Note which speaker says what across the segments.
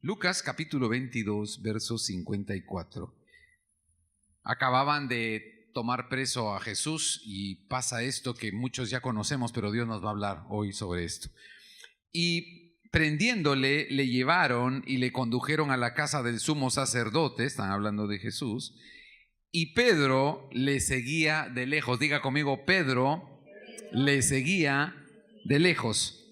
Speaker 1: Lucas capítulo 22, verso 54. Acababan de tomar preso a Jesús y pasa esto que muchos ya conocemos, pero Dios nos va a hablar hoy sobre esto. Y prendiéndole, le llevaron y le condujeron a la casa del sumo sacerdote, están hablando de Jesús, y Pedro le seguía de lejos. Diga conmigo, Pedro le seguía de lejos.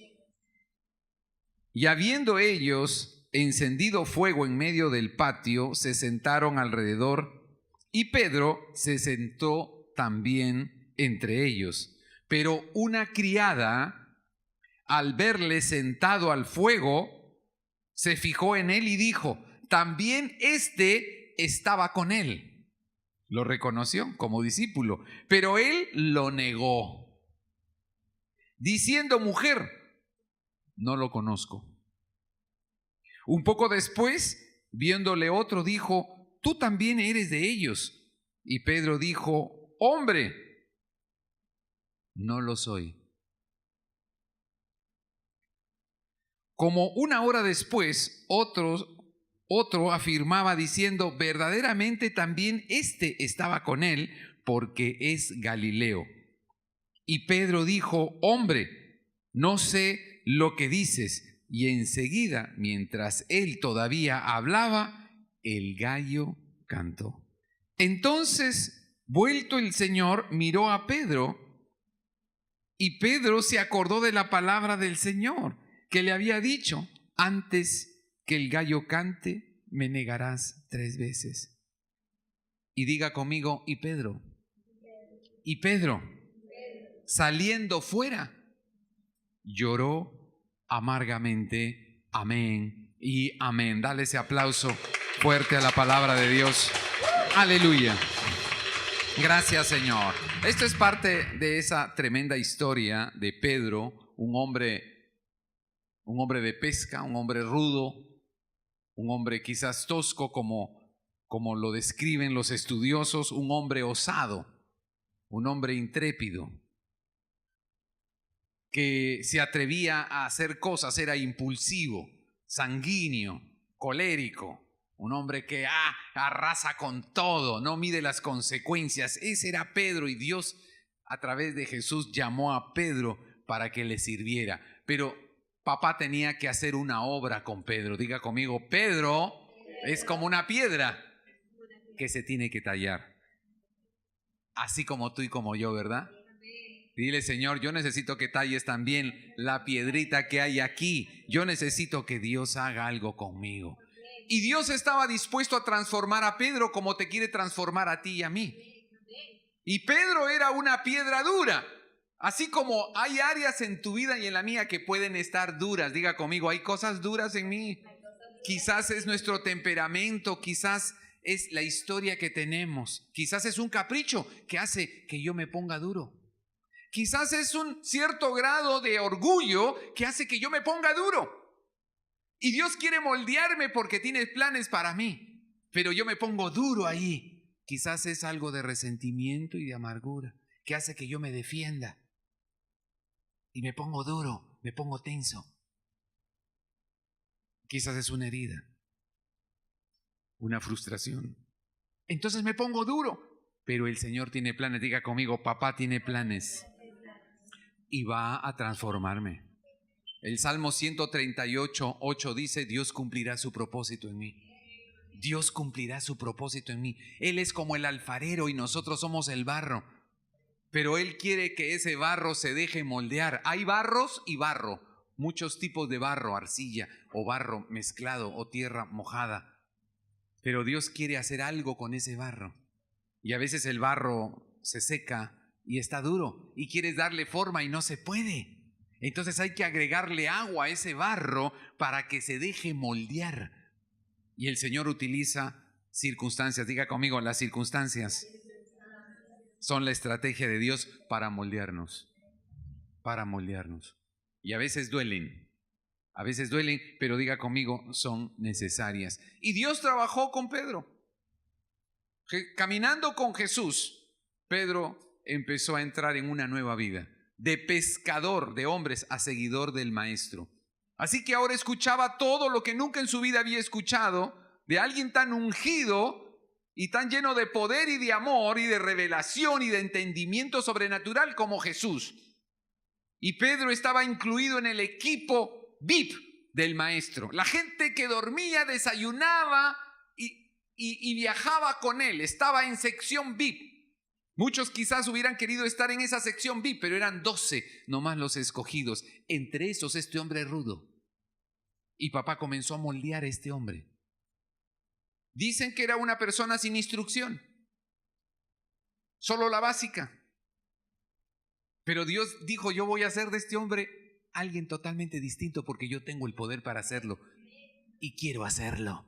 Speaker 1: Y habiendo ellos encendido fuego en medio del patio, se sentaron alrededor, y Pedro se sentó también entre ellos. Pero una criada, al verle sentado al fuego, se fijó en él y dijo: también éste estaba con él. Lo reconoció como discípulo, pero él lo negó, diciendo: mujer, no lo conozco. Un poco después, viéndole otro, dijo: tú también eres de ellos. Y Pedro dijo: hombre, no lo soy. Como una hora después, otro afirmaba diciendo: verdaderamente también éste estaba con él, porque es Galileo. Y Pedro dijo: hombre, no sé lo que dices. Y enseguida, mientras él todavía hablaba, el gallo cantó. Entonces, vuelto el Señor, miró a Pedro, y Pedro se acordó de la palabra del Señor, que le había dicho: antes que el gallo cante, me negarás 3 veces. Y diga conmigo: y Pedro, saliendo fuera, lloró amargamente. Amén y amén. Dale ese aplauso fuerte a la palabra de Dios. Aleluya. Gracias, Señor. Esto es parte de esa tremenda historia de Pedro, un hombre de pesca, un hombre rudo, un hombre quizás tosco como lo describen los estudiosos, un hombre osado, un hombre intrépido, que se atrevía a hacer cosas, era impulsivo, sanguíneo, colérico, un hombre que arrasa con todo, no mide las consecuencias. Ese era Pedro, y Dios a través de Jesús llamó a Pedro para que le sirviera. Pero papá tenía que hacer una obra con Pedro. Diga conmigo: Pedro es como una piedra que se tiene que tallar, así como tú y como yo, ¿verdad? Dile: Señor, yo necesito que talles también la piedrita que hay aquí. Yo necesito que Dios haga algo conmigo. Y Dios estaba dispuesto a transformar a Pedro como te quiere transformar a ti y a mí. Y Pedro era una piedra dura. Así como hay áreas en tu vida y en la mía que pueden estar duras. Diga conmigo: hay cosas duras en mí. Quizás es nuestro temperamento, quizás es la historia que tenemos, quizás es un capricho que hace que yo me ponga duro. Quizás es un cierto grado de orgullo que hace que yo me ponga duro. Y Dios quiere moldearme porque tiene planes para mí, pero yo me pongo duro ahí. Quizás es algo de resentimiento y de amargura que hace que yo me defienda. Y me pongo duro, me pongo tenso. Quizás es una herida, una frustración. Entonces me pongo duro, pero el Señor tiene planes. Diga conmigo: papá tiene planes. Y va a transformarme. El Salmo 138:8 dice: Dios cumplirá su propósito en mí. Dios cumplirá su propósito en mí. Él es como el alfarero y nosotros somos el barro. Pero Él quiere que ese barro se deje moldear. Hay barros y barro. Muchos tipos de barro: arcilla o barro mezclado o tierra mojada. Pero Dios quiere hacer algo con ese barro. Y a veces el barro se seca y está duro y quieres darle forma y no se puede. Entonces hay que agregarle agua a ese barro para que se deje moldear. Y el Señor utiliza circunstancias. Diga conmigo: las circunstancias son la estrategia de Dios para moldearnos. Para moldearnos. Y a veces duelen, pero diga conmigo: son necesarias. Y Dios trabajó con Pedro. Caminando con Jesús, Pedro empezó a entrar en una nueva vida, de pescador de hombres a seguidor del Maestro. Así que ahora escuchaba todo lo que nunca en su vida había escuchado de alguien tan ungido y tan lleno de poder y de amor y de revelación y de entendimiento sobrenatural como Jesús. Y Pedro estaba incluido en el equipo VIP del maestro. La gente que dormía, desayunaba y viajaba con él. Estaba en sección VIP. Muchos quizás hubieran querido estar en esa sección VIP, pero eran 12 nomás los escogidos. Entre esos este hombre rudo. Y papá comenzó a moldear a este hombre. Dicen que era una persona sin instrucción. Solo la básica. Pero Dios dijo, yo voy a hacer de este hombre alguien totalmente distinto porque yo tengo el poder para hacerlo. Y quiero hacerlo.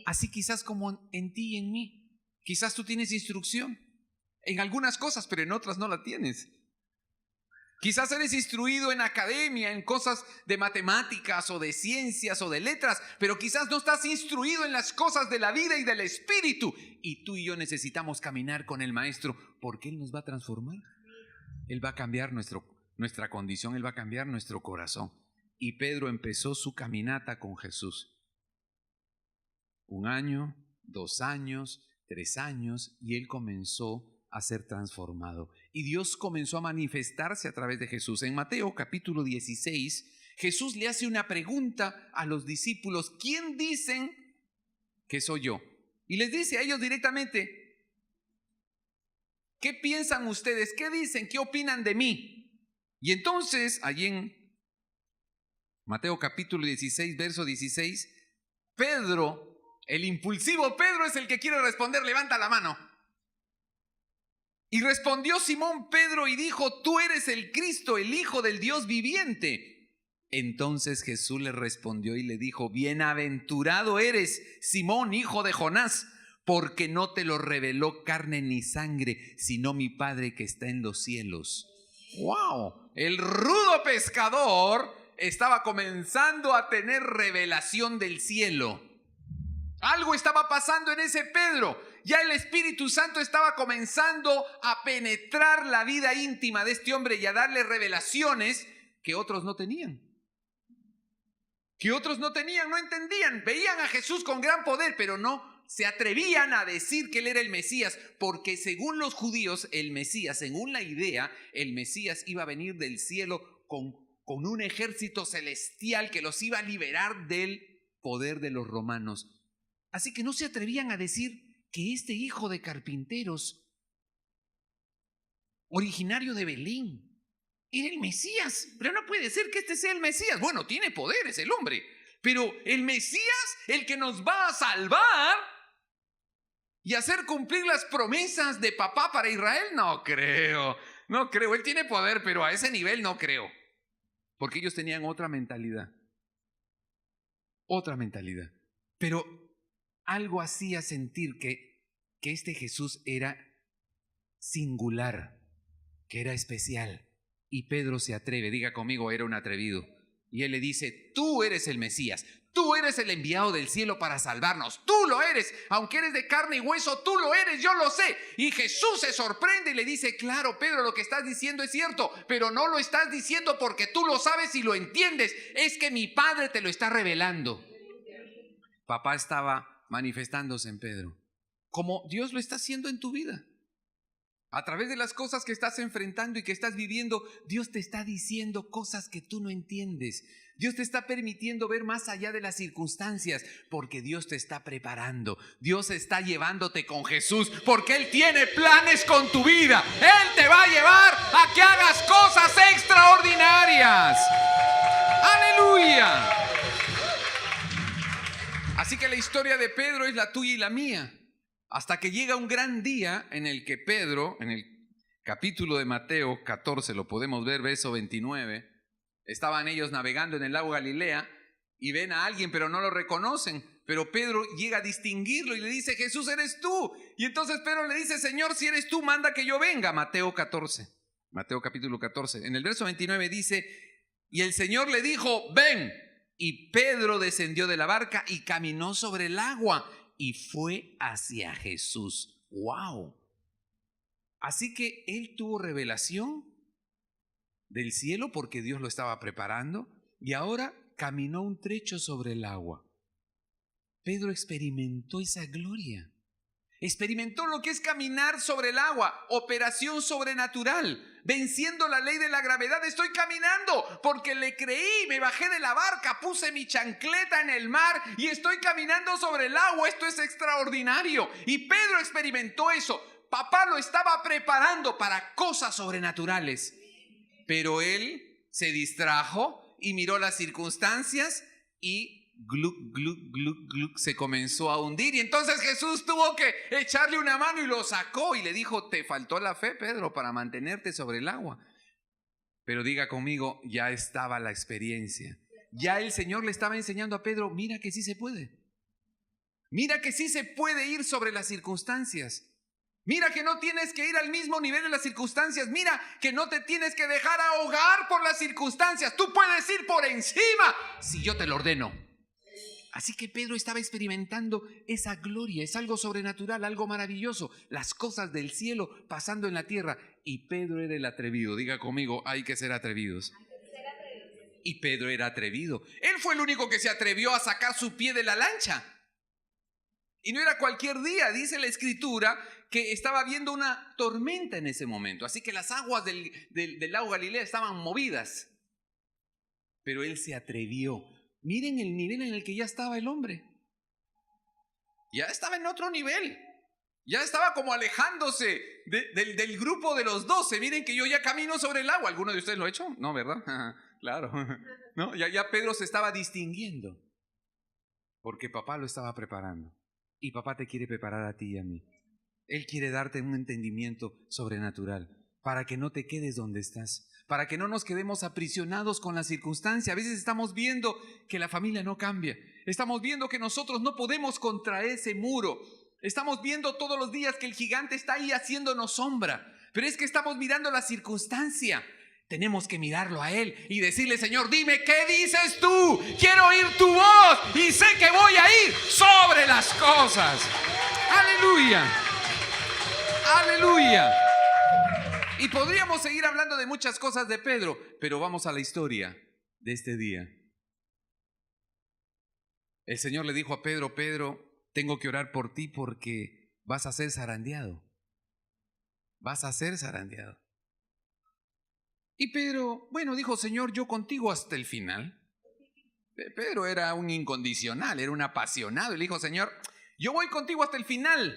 Speaker 1: Así quizás como en ti y en mí. Quizás tú tienes instrucción en algunas cosas, pero en otras no la tienes. Quizás eres instruido en academia, en cosas de matemáticas o de ciencias o de letras, pero quizás no estás instruido en las cosas de la vida y del espíritu. Y tú y yo necesitamos caminar con el maestro porque Él nos va a transformar. Él va a cambiar nuestra condición, Él va a cambiar nuestro corazón. Y Pedro empezó su caminata con Jesús. 1 año, 2 años, 3 años, y él comenzó a ser transformado. Y Dios comenzó a manifestarse a través de Jesús. En Mateo capítulo 16, Jesús le hace una pregunta a los discípulos: ¿quién dicen que soy yo? Y les dice a ellos directamente: ¿qué piensan ustedes? ¿Qué dicen? ¿Qué opinan de mí? Y entonces, allí en Mateo capítulo 16, verso 16, Pedro, el impulsivo Pedro, es el que quiere responder. Levanta la mano. Y respondió Simón Pedro y dijo: tú eres el Cristo, el Hijo del Dios viviente. Entonces Jesús le respondió y le dijo: bienaventurado eres, Simón, hijo de Jonás, porque no te lo reveló carne ni sangre, sino mi Padre que está en los cielos. ¡Wow! El rudo pescador estaba comenzando a tener revelación del cielo. Algo estaba pasando en ese Pedro. Ya el Espíritu Santo estaba comenzando a penetrar la vida íntima de este hombre y a darle revelaciones que otros no tenían. Que otros no tenían, no entendían. Veían a Jesús con gran poder, pero no se atrevían a decir que él era el Mesías, porque según los judíos, el Mesías, según la idea, el Mesías iba a venir del cielo con un ejército celestial que los iba a liberar del poder de los romanos. Así que no se atrevían a decir que este hijo de carpinteros, originario de Belén, era el Mesías. Pero no puede ser que este sea el Mesías. Bueno, tiene poderes el hombre, pero el Mesías, el que nos va a salvar y hacer cumplir las promesas de papá para Israel, no creo. Él tiene poder, pero a ese nivel no creo. Porque ellos tenían otra mentalidad. Pero algo hacía sentir que este Jesús era singular, que era especial. Y Pedro se atreve, diga conmigo, era un atrevido. Y él le dice: tú eres el Mesías, tú eres el enviado del cielo para salvarnos, tú lo eres, aunque eres de carne y hueso, tú lo eres, yo lo sé. Y Jesús se sorprende y le dice: claro, Pedro, lo que estás diciendo es cierto, pero no lo estás diciendo porque tú lo sabes y lo entiendes, es que mi Padre te lo está revelando. Papá estaba manifestándose en Pedro, como Dios lo está haciendo en tu vida. A través de las cosas que estás enfrentando y que estás viviendo, Dios te está diciendo cosas que tú no entiendes. Dios te está permitiendo ver más allá de las circunstancias, porque Dios te está preparando. Dios está llevándote con Jesús, porque Él tiene planes con tu vida. Él te va a llevar a que hagas cosas extraordinarias. ¡Aleluya! Así que la historia de Pedro es la tuya y la mía. Hasta que llega un gran día en el que Pedro, en el capítulo de Mateo 14, lo podemos ver, verso 29, estaban ellos navegando en el lago Galilea y ven a alguien pero no lo reconocen. Pero Pedro llega a distinguirlo y le dice: Jesús, eres tú. Y entonces Pedro le dice: Señor, si eres tú, manda que yo venga. Mateo capítulo 14. En el verso 29 dice: y el Señor le dijo: ven. Y Pedro descendió de la barca y caminó sobre el agua y fue hacia Jesús. ¡Wow! Así que él tuvo revelación del cielo porque Dios lo estaba preparando, y ahora caminó un trecho sobre el agua. Pedro experimentó esa gloria. Experimentó lo que es caminar sobre el agua, operación sobrenatural, venciendo la ley de la gravedad. Estoy caminando porque le creí, me bajé de la barca, puse mi chancleta en el mar y estoy caminando sobre el agua. Esto es extraordinario. Y Pedro experimentó eso. Papá lo estaba preparando para cosas sobrenaturales. Pero él se distrajo y miró las circunstancias y gluc, gluc, gluc, gluc, se comenzó a hundir. Y entonces Jesús tuvo que echarle una mano y lo sacó y le dijo: te faltó la fe, Pedro, para mantenerte sobre el agua. Pero diga conmigo, ya estaba la experiencia. Ya el Señor le estaba enseñando a Pedro: mira que sí se puede. Mira que sí se puede ir sobre las circunstancias. Mira que no tienes que ir al mismo nivel de las circunstancias. Mira que no te tienes que dejar ahogar por las circunstancias. Tú puedes ir por encima si yo te lo ordeno. Así que Pedro estaba experimentando esa gloria. Es algo sobrenatural, algo maravilloso. Las cosas del cielo pasando en la tierra. Y Pedro era el atrevido. Diga conmigo, hay que ser atrevidos. Y Pedro era atrevido. Él fue el único que se atrevió a sacar su pie de la lancha. Y no era cualquier día. Dice la Escritura que estaba habiendo una tormenta en ese momento. Así que las aguas del lago Galilea estaban movidas. Pero él se atrevió. Miren el nivel en el que ya estaba el hombre. Ya estaba en otro nivel. Ya estaba como alejándose del grupo de los 12. Miren que yo ya camino sobre el agua. ¿Alguno de ustedes lo ha hecho? No, ¿verdad? Claro. No, ya Pedro se estaba distinguiendo. Porque papá lo estaba preparando. Y papá te quiere preparar a ti y a mí. Él quiere darte un entendimiento sobrenatural para que no te quedes donde estás, para que no nos quedemos aprisionados con la circunstancia. A veces estamos viendo que la familia no cambia. Estamos viendo que nosotros no podemos contra ese muro. Estamos viendo todos los días que el gigante está ahí haciéndonos sombra. Pero es que estamos mirando la circunstancia. Tenemos que mirarlo a Él y decirle: Señor, dime, ¿qué dices tú? Quiero oír tu voz y sé que voy a ir sobre las cosas. ¡Aleluya! ¡Aleluya! Y podríamos seguir hablando de muchas cosas de Pedro, pero vamos a la historia de este día. El Señor le dijo a Pedro: Pedro, tengo que orar por ti porque vas a ser zarandeado. Vas a ser zarandeado. Y Pedro, bueno, dijo: Señor, yo contigo hasta el final. Pedro era un incondicional, era un apasionado. Y le dijo: Señor, yo voy contigo hasta el final.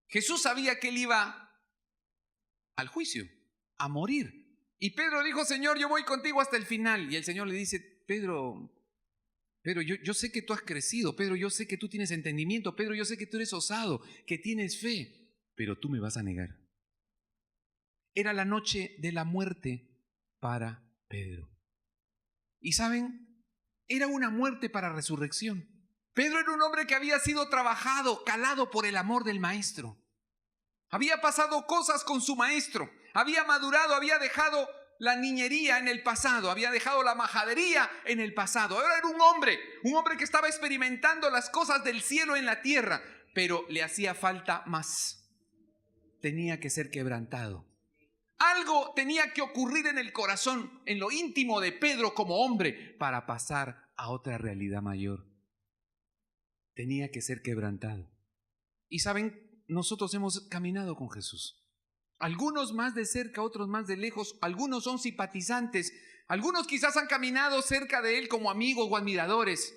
Speaker 1: Jesús sabía que él iba al juicio, a morir. Y Pedro dijo: Señor, yo voy contigo hasta el final. Y el Señor le dice: Pedro, yo sé que tú has crecido. Pedro, yo sé que tú tienes entendimiento. Pedro, yo sé que tú eres osado, que tienes fe. Pero tú me vas a negar. Era la noche de la muerte para Pedro. ¿Y saben? Era una muerte para resurrección. Pedro era un hombre que había sido trabajado, calado por el amor del maestro. Había pasado cosas con su maestro. Había madurado, había dejado la niñería en el pasado, había dejado la majadería en el pasado. Ahora era un hombre que estaba experimentando las cosas del cielo en la tierra, pero le hacía falta más. Tenía que ser quebrantado. Algo tenía que ocurrir en el corazón, en lo íntimo de Pedro como hombre, para pasar a otra realidad mayor. Tenía que ser quebrantado. Y saben, nosotros hemos caminado con Jesús. Algunos más de cerca, otros más de lejos. Algunos son simpatizantes. Algunos quizás han caminado cerca de Él como amigos o admiradores.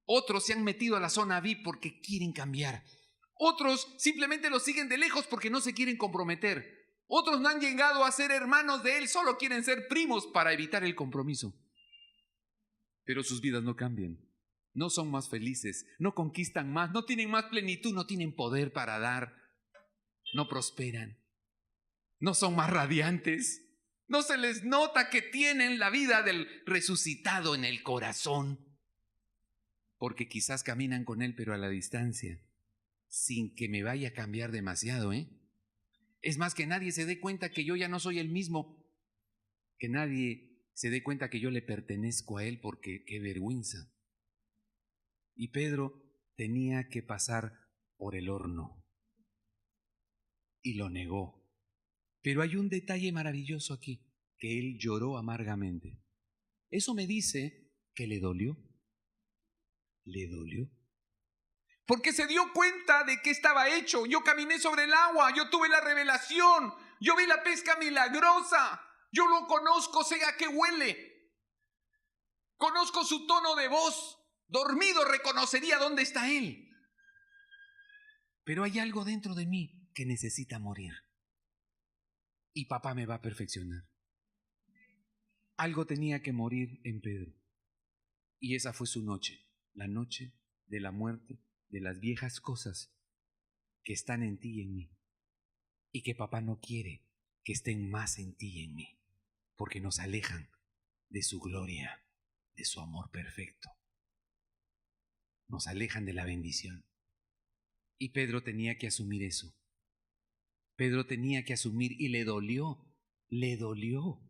Speaker 1: Otros se han metido a la zona VIP porque quieren cambiar. Otros simplemente lo siguen de lejos porque no se quieren comprometer. Otros no han llegado a ser hermanos de Él, solo quieren ser primos para evitar el compromiso. Pero sus vidas no cambian. No son más felices, no conquistan más, no tienen más plenitud, no tienen poder para dar, no prosperan, no son más radiantes, no se les nota que tienen la vida del resucitado en el corazón, porque quizás caminan con Él pero a la distancia, sin que me vaya a cambiar demasiado, Es más, que nadie se dé cuenta que yo ya no soy el mismo, que nadie se dé cuenta que yo le pertenezco a Él, porque qué vergüenza. Y Pedro tenía que pasar por el horno y lo negó. Pero hay un detalle maravilloso aquí, que él lloró amargamente. Eso me dice que le dolió. Le dolió. Porque se dio cuenta de que estaba hecho. Yo caminé sobre el agua, yo tuve la revelación, yo vi la pesca milagrosa, yo lo conozco, sé a qué huele. Conozco su tono de voz. Dormido reconocería dónde está él. Pero hay algo dentro de mí que necesita morir. Y papá me va a perfeccionar. Algo tenía que morir en Pedro. Y esa fue su noche. La noche de la muerte de las viejas cosas que están en ti y en mí. Y que papá no quiere que estén más en ti y en mí. Porque nos alejan de su gloria, de su amor perfecto. Nos alejan de la bendición. Y Pedro tenía que asumir eso. Pedro tenía que asumir y le dolió. Le dolió.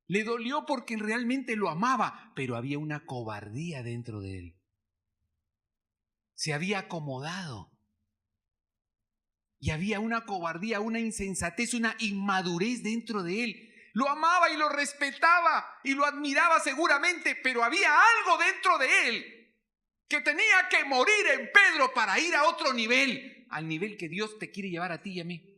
Speaker 1: Le dolió porque realmente lo amaba, pero había una cobardía dentro de él. Se había acomodado. Y había una cobardía, una insensatez, una inmadurez dentro de él. Lo amaba y lo respetaba y lo admiraba seguramente, pero había algo dentro de él que tenía que morir en Pedro para ir a otro nivel, al nivel que Dios te quiere llevar a ti y a mí.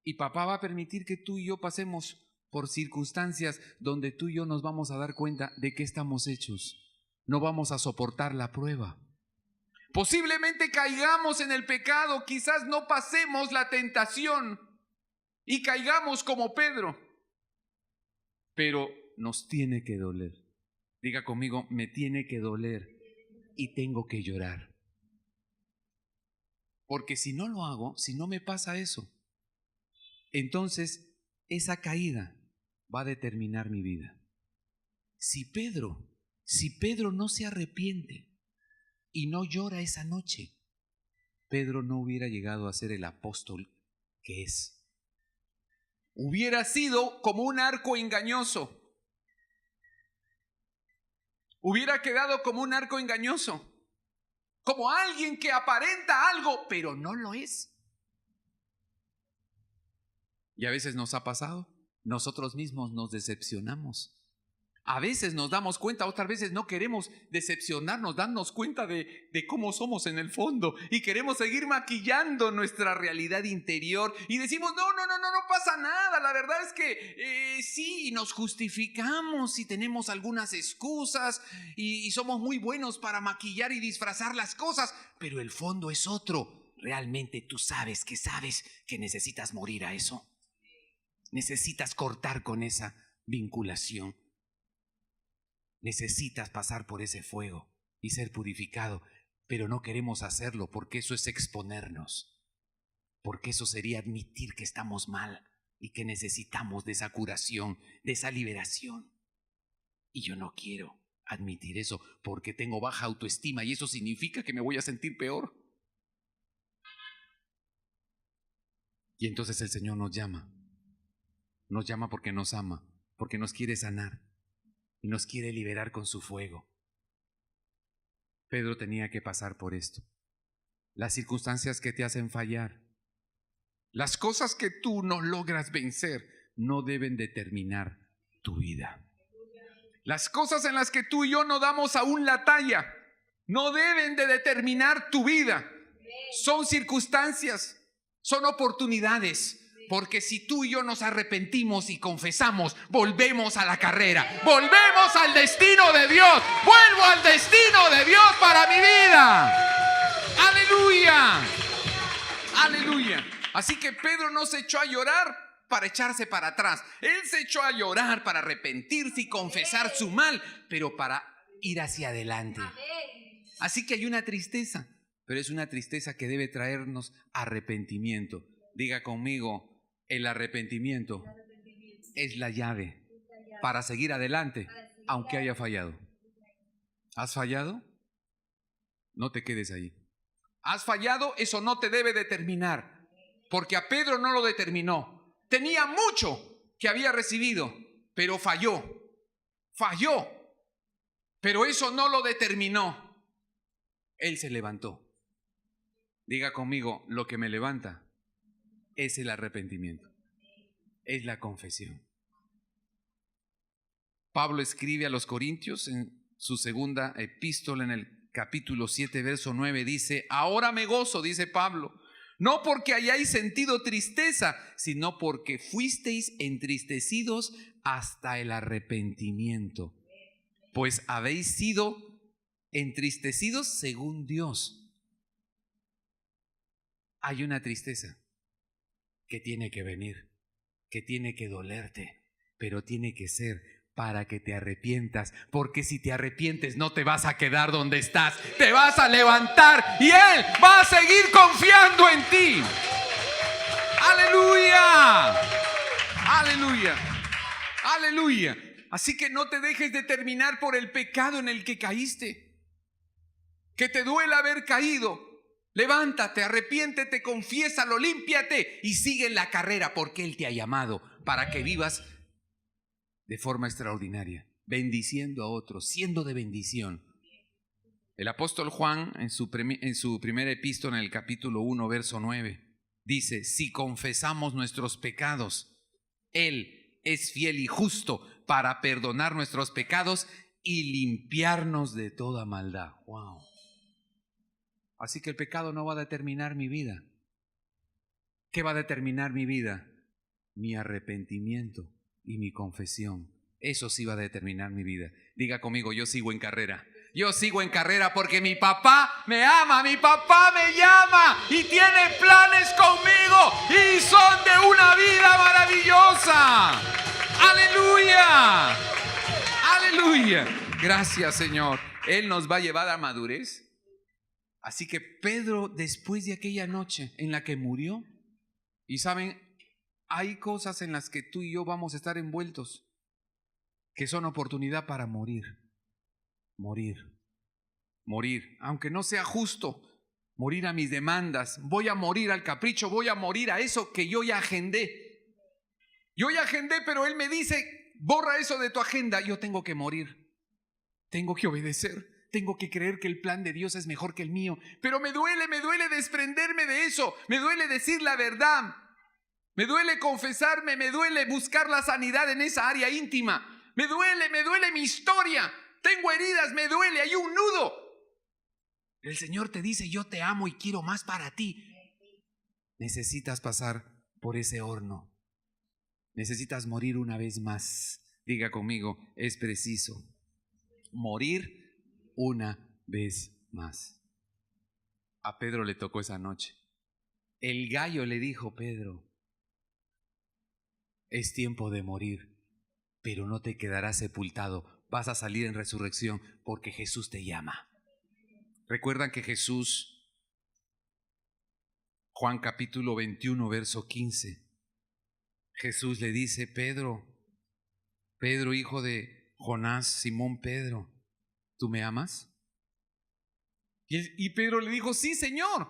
Speaker 1: Y papá va a permitir que tú y yo pasemos por circunstancias donde tú y yo nos vamos a dar cuenta de qué estamos hechos. No vamos a soportar la prueba. Posiblemente caigamos en el pecado, quizás no pasemos la tentación y caigamos como Pedro. Pero nos tiene que doler. Diga conmigo, me tiene que doler y tengo que llorar. Porque si no lo hago, si no me pasa eso, entonces esa caída va a determinar mi vida. Si Pedro no se arrepiente y no llora esa noche, Pedro no hubiera llegado a ser el apóstol que es. Hubiera sido como un arco engañoso. Hubiera quedado como un arco engañoso. Como alguien que aparenta algo, pero no lo es. Y a veces nos ha pasado. Nosotros mismos nos decepcionamos. A veces nos damos cuenta, otras veces no queremos decepcionarnos, darnos cuenta de cómo somos en el fondo y queremos seguir maquillando nuestra realidad interior y decimos, no pasa nada, la verdad es que sí, y nos justificamos y tenemos algunas excusas y somos muy buenos para maquillar y disfrazar las cosas, pero el fondo es otro. Realmente tú sabes que necesitas morir a eso. Necesitas cortar con esa vinculación. Necesitas pasar por ese fuego y ser purificado, pero no queremos hacerlo porque eso es exponernos, porque eso sería admitir que estamos mal y que necesitamos de esa curación, de esa liberación. Y yo no quiero admitir eso porque tengo baja autoestima y eso significa que me voy a sentir peor. Y entonces el Señor nos llama porque nos ama, porque nos quiere sanar. Y nos quiere liberar con su fuego. Pedro tenía que pasar por esto. Las circunstancias que te hacen fallar, las cosas que tú no logras vencer, no deben determinar tu vida. Las cosas en las que tú y yo no damos aún la talla, no deben de determinar tu vida. Son circunstancias, son oportunidades. Porque si tú y yo nos arrepentimos y confesamos, volvemos a la carrera, volvemos al destino de Dios, vuelvo al destino de Dios para mi vida. Aleluya, aleluya. Así que Pedro no se echó a llorar para echarse para atrás. Él se echó a llorar para arrepentirse y confesar su mal, pero para ir hacia adelante. Así que hay una tristeza, pero es una tristeza que debe traernos arrepentimiento. Diga conmigo, el arrepentimiento es la llave para seguir adelante, aunque haya fallado. ¿Has fallado? No te quedes ahí. ¿Has fallado? Eso no te debe determinar, porque a Pedro no lo determinó. Tenía mucho que había recibido, pero falló, pero eso no lo determinó. Él se levantó. Diga conmigo, lo que me levanta es el arrepentimiento, es la confesión. Pablo escribe a los Corintios en su segunda epístola, en el capítulo 7, verso 9, dice: ahora me gozo, dice Pablo, no porque hayáis sentido tristeza, sino porque fuisteis entristecidos hasta el arrepentimiento, pues habéis sido entristecidos según Dios. Hay una tristeza que tiene que venir, que tiene que dolerte, pero tiene que ser para que te arrepientas, porque si te arrepientes no te vas a quedar donde estás, te vas a levantar y Él va a seguir confiando en ti. ¡Aleluya! ¡Aleluya! ¡Aleluya! Así que no te dejes determinar por el pecado en el que caíste. Que te duela haber caído. Levántate, arrepiéntete, confiésalo, límpiate y sigue en la carrera, porque Él te ha llamado para que vivas de forma extraordinaria, bendiciendo a otros, siendo de bendición. El apóstol Juan en su primera epístola, en el capítulo 1, verso 9, dice: si confesamos nuestros pecados, Él es fiel y justo para perdonar nuestros pecados y limpiarnos de toda maldad. Wow. Así que el pecado no va a determinar mi vida. ¿Qué va a determinar mi vida? Mi arrepentimiento y mi confesión. Eso sí va a determinar mi vida. Diga conmigo: yo sigo en carrera. Yo sigo en carrera porque mi papá me ama, mi papá me llama y tiene planes conmigo y son de una vida maravillosa. ¡Aleluya! ¡Aleluya! Gracias, Señor. Él nos va a llevar a madurez. Así que Pedro, después de aquella noche en la que murió, y saben, hay cosas en las que tú y yo vamos a estar envueltos que son oportunidad para morir. Morir. Morir. Aunque no sea justo, morir a mis demandas. Voy a morir al capricho, voy a morir a eso que yo ya agendé. Yo ya agendé, pero Él me dice: borra eso de tu agenda. Yo tengo que morir. Tengo que obedecer. Tengo que creer que el plan de Dios es mejor que el mío. Pero me duele desprenderme de eso. Me duele decir la verdad. Me duele confesarme, me duele buscar la sanidad en esa área íntima. Me duele mi historia. Tengo heridas, me duele, hay un nudo. El Señor te dice: yo te amo y quiero más para ti. Necesitas pasar por ese horno. Necesitas morir una vez más. Diga conmigo: es preciso morir una vez más. A Pedro le tocó esa noche. El gallo le dijo: Pedro, es tiempo de morir, pero no te quedarás sepultado. Vas a salir en resurrección porque Jesús te llama. ¿Recuerdan que Jesús, Juan capítulo 21, verso 15, Jesús le dice: Pedro, hijo de Jonás, Simón Pedro, ¿tú me amas? Y Pedro le dijo: sí, Señor.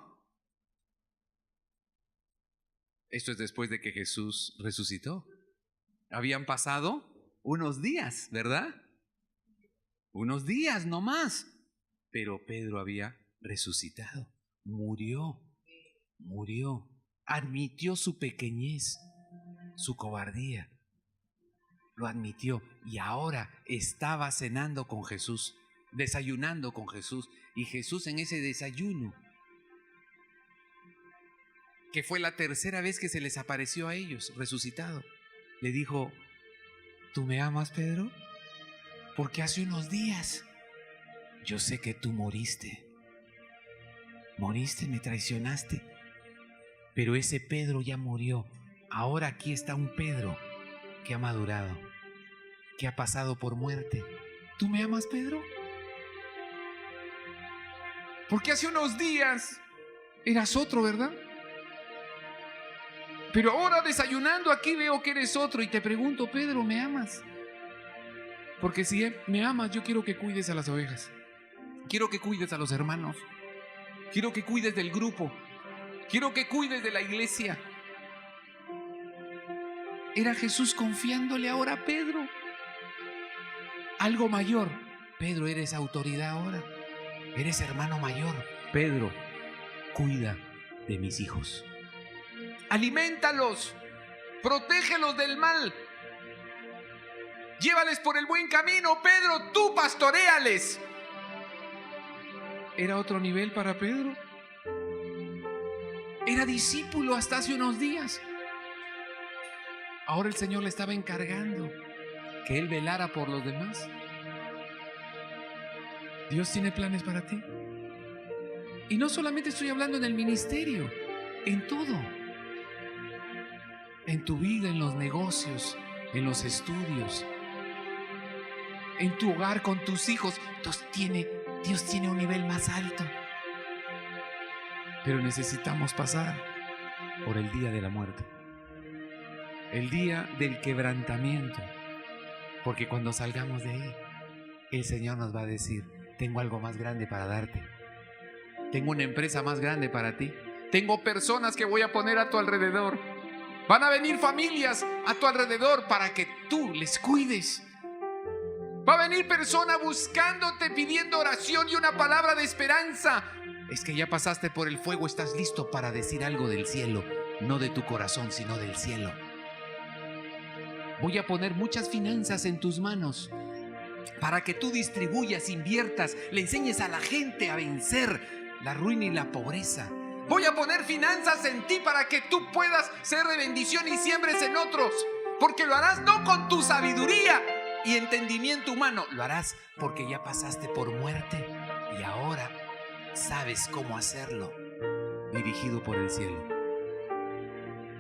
Speaker 1: Esto es después de que Jesús resucitó. Habían pasado unos días, ¿verdad? Unos días no más. Pero Pedro había resucitado. Murió. Admitió su pequeñez, su cobardía. Lo admitió. Y ahora estaba cenando con Jesús, desayunando con Jesús. Y Jesús, en ese desayuno, que fue la tercera vez que se les apareció a ellos, resucitado, le dijo: ¿tú me amas, Pedro? Porque hace unos días yo sé que tú moriste, me traicionaste, pero ese Pedro ya murió. Ahora aquí está un Pedro que ha madurado, que ha pasado por muerte. ¿Tú me amas, Pedro? Porque hace unos días eras otro, ¿verdad? Pero ahora desayunando aquí veo que eres otro y te pregunto: Pedro, ¿me amas? Porque si me amas, yo quiero que cuides a las ovejas. Quiero que cuides a los hermanos. Quiero que cuides del grupo. Quiero que cuides de la iglesia. Era Jesús confiándole ahora a Pedro algo mayor. Pedro, eres autoridad ahora. Eres hermano mayor. Pedro, cuida de mis hijos. Aliméntalos. Protégelos del mal. llévales por el buen camino, Pedro, tú pastoréales. Era otro nivel para Pedro. Era discípulo hasta hace unos días. Ahora el Señor le estaba encargando que él velara por los demás. Dios tiene planes para ti. Y no solamente estoy hablando en el ministerio, en todo. En tu vida, en los negocios, en los estudios, en tu hogar con tus hijos. Dios tiene un nivel más alto. Pero necesitamos pasar por el día de la muerte, el día del quebrantamiento, porque cuando salgamos de ahí, el Señor nos va a decir: tengo algo más grande para darte, tengo una empresa más grande para ti, tengo personas que voy a poner a tu alrededor, van a venir familias a tu alrededor para que tú les cuides. Va a venir persona buscándote, pidiendo oración y una palabra de esperanza. Es que ya pasaste por el fuego, estás listo para decir algo del cielo, no de tu corazón, sino del cielo. Voy a poner muchas finanzas en tus manos para que tú distribuyas, inviertas, le enseñes a la gente a vencer la ruina y la pobreza. Voy a poner finanzas en ti para que tú puedas ser de bendición y siembres en otros, porque lo harás no con tu sabiduría y entendimiento humano, lo harás porque ya pasaste por muerte y ahora sabes cómo hacerlo, dirigido por el cielo.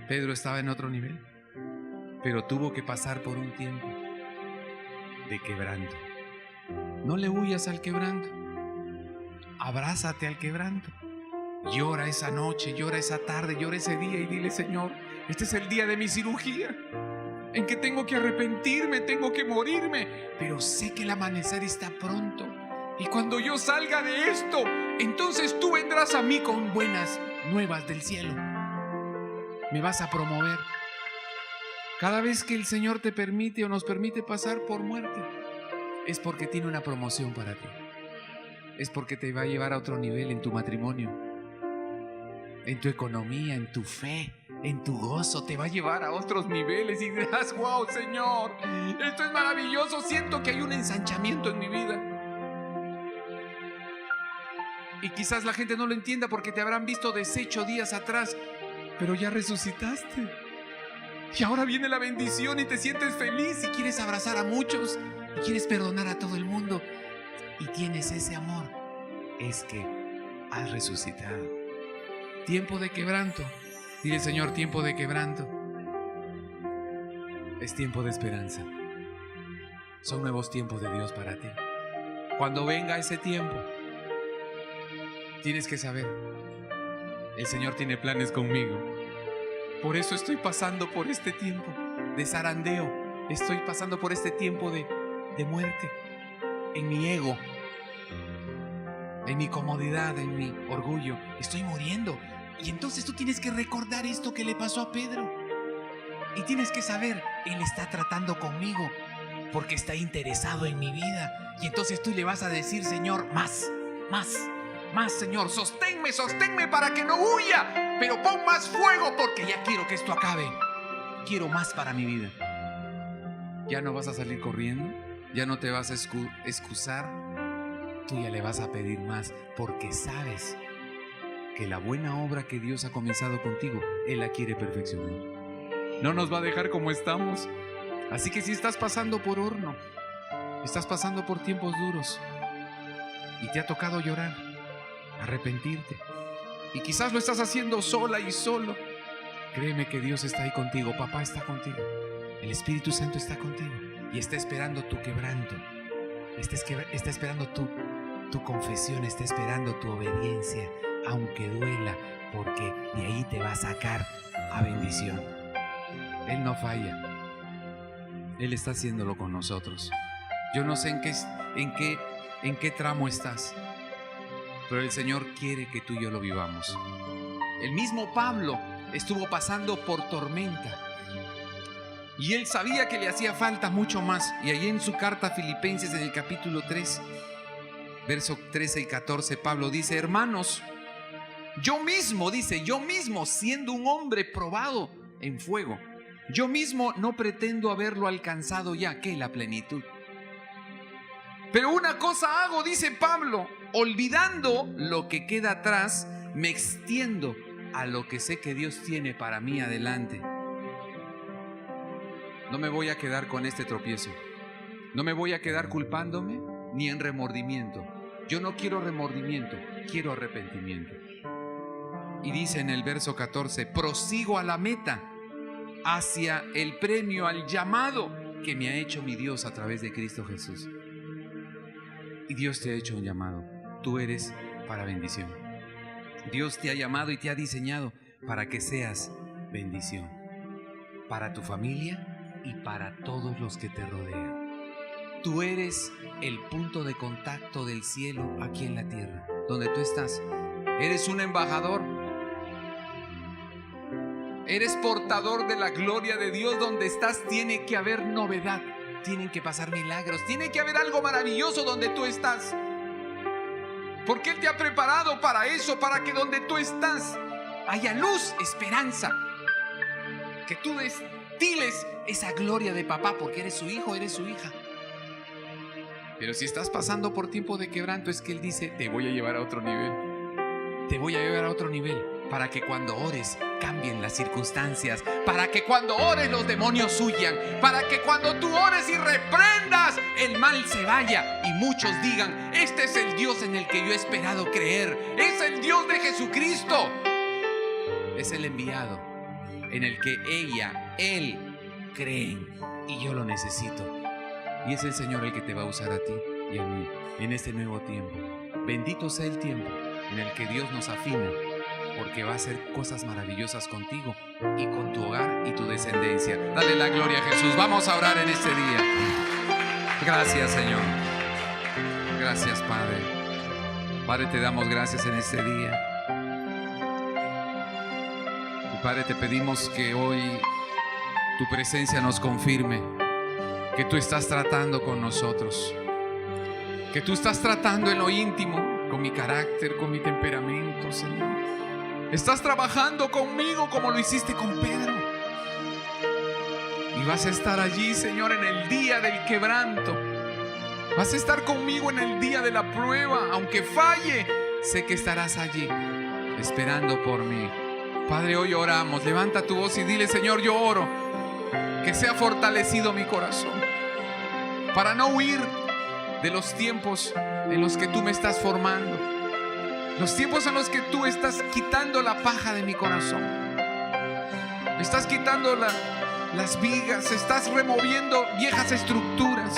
Speaker 1: Pedro estaba en otro nivel, pero tuvo que pasar por un tiempo de quebranto. No le huyas al quebranto, abrázate al quebranto. Llora esa noche, llora esa tarde, llora ese día y dile: Señor, este es el día de mi cirugía, en que tengo que arrepentirme, tengo que morirme, pero sé que el amanecer está pronto. Y cuando yo salga de esto, entonces tú vendrás a mí con buenas nuevas del cielo. Me vas a promover. Cada vez que el Señor te permite o nos permite pasar por muerte, es porque tiene una promoción para ti. Es porque te va a llevar a otro nivel en tu matrimonio, en tu economía, en tu fe, en tu gozo. Te va a llevar a otros niveles y dirás: wow, Señor, esto es maravilloso. Siento que hay un ensanchamiento en mi vida. Y quizás la gente no lo entienda porque te habrán visto deshecho días atrás, pero ya resucitaste. Y ahora viene la bendición y te sientes feliz y quieres abrazar a muchos y quieres perdonar a todo el mundo y tienes ese amor. Es que has resucitado. Tiempo de quebranto. Dile: Señor, tiempo de quebranto. Es tiempo de esperanza. Son nuevos tiempos de Dios para ti. Cuando venga ese tiempo, tienes que saber: el Señor tiene planes conmigo. Por eso estoy pasando por este tiempo de zarandeo. Estoy pasando por este tiempo de muerte. En mi ego, en mi comodidad, en mi orgullo. Estoy muriendo. Y entonces tú tienes que recordar esto que le pasó a Pedro. Y tienes que saber: Él está tratando conmigo porque está interesado en mi vida. Y entonces tú le vas a decir: Señor, más, Señor, sosténme para que no huya, pero pon más fuego porque ya quiero que esto acabe. Quiero más para mi vida. Ya no vas a salir corriendo, ya no te vas a excusar. Tú ya le vas a pedir más porque sabes que la buena obra que Dios ha comenzado contigo, Él la quiere perfeccionar. No nos va a dejar como estamos. Así que si estás pasando por horno, estás pasando por tiempos duros y te ha tocado llorar, arrepentirte, y quizás lo estás haciendo sola y solo, créeme que Dios está ahí contigo. Papá está contigo, el Espíritu Santo está contigo y está esperando tu quebranto, está esperando tu confesión, está esperando tu obediencia, aunque duela, porque de ahí te va a sacar a bendición. Él no falla, Él está haciéndolo con nosotros. Yo no sé en qué tramo estás, pero el Señor quiere que tú y yo lo vivamos. El mismo Pablo estuvo pasando por tormenta y él sabía que le hacía falta mucho más. Y ahí en su carta a Filipenses, en el capítulo 3, verso 13 y 14, Pablo dice: hermanos, yo mismo, siendo un hombre probado en fuego, Yo mismo no pretendo haberlo alcanzado ya, que la plenitud. Pero una cosa hago, dice Pablo, olvidando lo que queda atrás, me extiendo a lo que sé que Dios tiene para mí adelante. No me voy a quedar con este tropiezo. No me voy a quedar culpándome ni en remordimiento. Yo no quiero remordimiento, quiero arrepentimiento. Y dice en el verso 14, prosigo a la meta, hacia el premio, al llamado que me ha hecho mi Dios a través de Cristo Jesús. Y Dios te ha hecho un llamado. Tú eres para bendición. Dios te ha llamado y te ha diseñado para que seas bendición. Para tu familia y para todos los que te rodean. Tú eres el punto de contacto del cielo aquí en la tierra, donde tú estás. Eres un embajador. Eres portador de la gloria de Dios. Donde estás tiene que haber novedad. Tienen que pasar milagros. Tiene que haber algo maravilloso donde tú estás. Porque Él te ha preparado para eso, para que donde tú estás haya luz, esperanza. Que tú destiles esa gloria de papá, porque eres su hijo, eres su hija. Pero si estás pasando por tiempo de quebranto, es que Él dice, te voy a llevar a otro nivel. Te voy a llevar a otro nivel, para que cuando ores cambien las circunstancias, para que cuando ores los demonios huyan, para que cuando tú ores y reprendas el mal se vaya y muchos digan, este es el Dios en el que yo he esperado creer, es el Dios de Jesucristo, es el enviado en el que él creen y yo lo necesito. Y es el Señor el que te va a usar a ti y a mí en este nuevo tiempo. Bendito sea el tiempo en el que Dios nos afina, porque va a hacer cosas maravillosas contigo y con tu hogar y tu descendencia. Dale la gloria a Jesús. Vamos a orar en este día. Gracias, Señor. Gracias, Padre. Padre, te damos gracias en este día. Y Padre, te pedimos que hoy tu presencia nos confirme que tú estás tratando con nosotros, que tú estás tratando en lo íntimo con mi carácter, con mi temperamento, Señor. Estás trabajando conmigo como lo hiciste con Pedro. Y vas a estar allí, Señor, en el día del quebranto. Vas a estar conmigo en el día de la prueba. Aunque falle, sé que estarás allí, esperando por mí. Padre, hoy oramos. Levanta tu voz y dile, Señor, yo oro que sea fortalecido mi corazón para no huir de los tiempos en los que tú me estás formando, los tiempos en los que tú estás quitando la paja de mi corazón, estás quitando las vigas, estás removiendo viejas estructuras,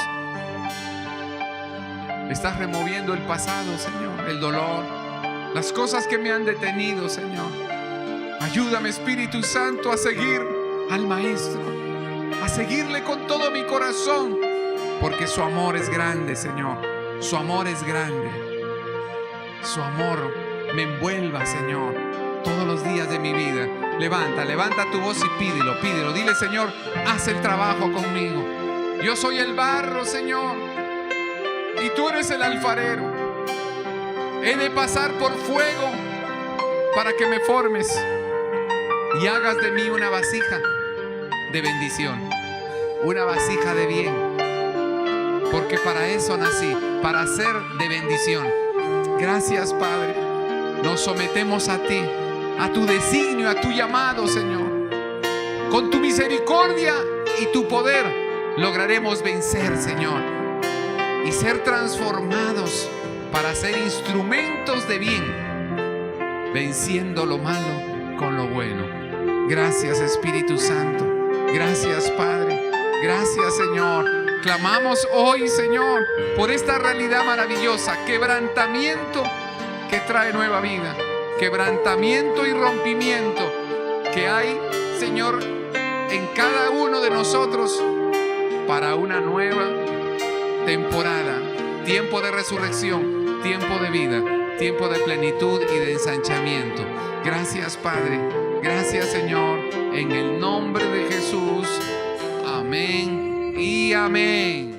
Speaker 1: estás removiendo el pasado, Señor, el dolor, las cosas que me han detenido, Señor. Ayúdame, Espíritu Santo, a seguir al Maestro, a seguirle con todo mi corazón, porque su amor es grande, Señor. Su amor es grande. Su amor me envuelva, Señor, todos los días de mi vida. Levanta tu voz y pídelo. Dile, Señor, haz el trabajo conmigo. Yo soy el barro, Señor, y tú eres el alfarero. He de pasar por fuego para que me formes y hagas de mí una vasija de bendición, una vasija de bien, porque para eso nací, para ser de bendición. Gracias, Padre. Nos sometemos a ti, a tu designio, a tu llamado, Señor. Con tu misericordia y tu poder lograremos vencer, Señor, y ser transformados para ser instrumentos de bien, venciendo lo malo con lo bueno. Gracias, Espíritu Santo. Gracias, Padre. Gracias, Señor. Clamamos hoy, Señor, por esta realidad maravillosa, quebrantamiento que trae nueva vida, quebrantamiento y rompimiento que hay, Señor, en cada uno de nosotros para una nueva temporada, tiempo de resurrección, tiempo de vida, tiempo de plenitud y de ensanchamiento. Gracias, Padre. Gracias, Señor. En el nombre de Jesús. Amén y amén.